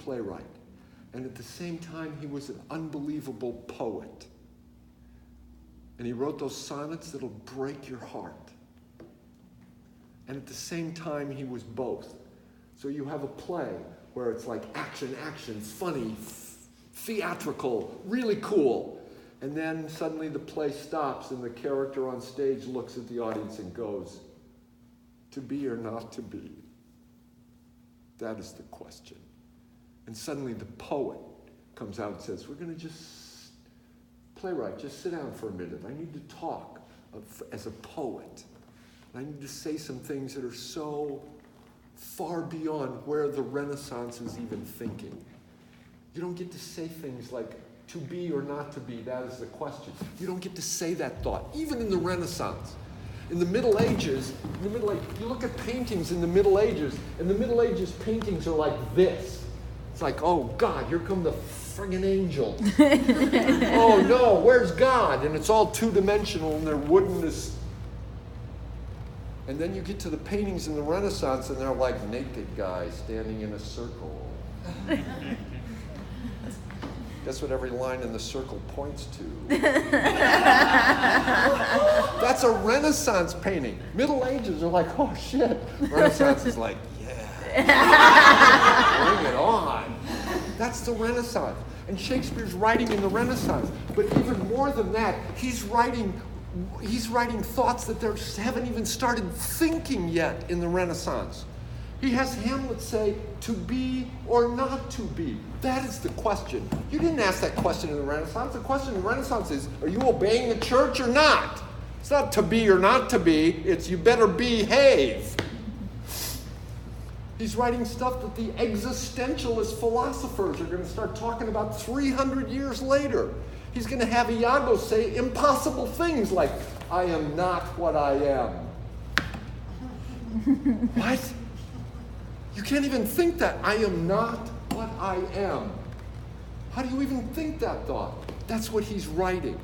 playwright. And at the same time, he was an unbelievable poet. And he wrote those sonnets that'll break your heart. And at the same time, he was both. So you have a play where it's like action, funny, theatrical, really cool. And then suddenly the play stops and the character on stage looks at the audience and goes, to be or not to be? That is the question. And suddenly the poet comes out and says, we're going to playwright, just sit down for a minute. I need to talk as a poet. I need to say some things that are so far beyond where the Renaissance is even thinking. You don't get to say things like, to be or not to be, that is the question. You don't get to say that thought, even in the Renaissance. In the Middle Ages, you look at paintings in the Middle Ages, and the Middle Ages paintings are like this. It's like, oh God, here come the friggin' angels. Oh no, where's God? And it's all two-dimensional, and they're wooden as... And then you get to the paintings in the Renaissance, and they're like naked guys standing in a circle. That's what every line in the circle points to. That's a Renaissance painting. Middle Ages are like, oh shit. Renaissance is like, yeah. Bring it on. That's the Renaissance. And Shakespeare's writing in the Renaissance. But even more than that, he's writing thoughts that they haven't even started thinking yet in the Renaissance. He has Hamlet say, to be or not to be. That is the question. You didn't ask that question in the Renaissance. The question in the Renaissance is, are you obeying the church or not? It's not to be or not to be. It's you better behave. He's writing stuff that the existentialist philosophers are going to start talking about 300 years later. He's going to have Iago say impossible things like, I am not what I am. What? You can't even think that. I am not what I am. How do you even think that thought? That's what he's writing.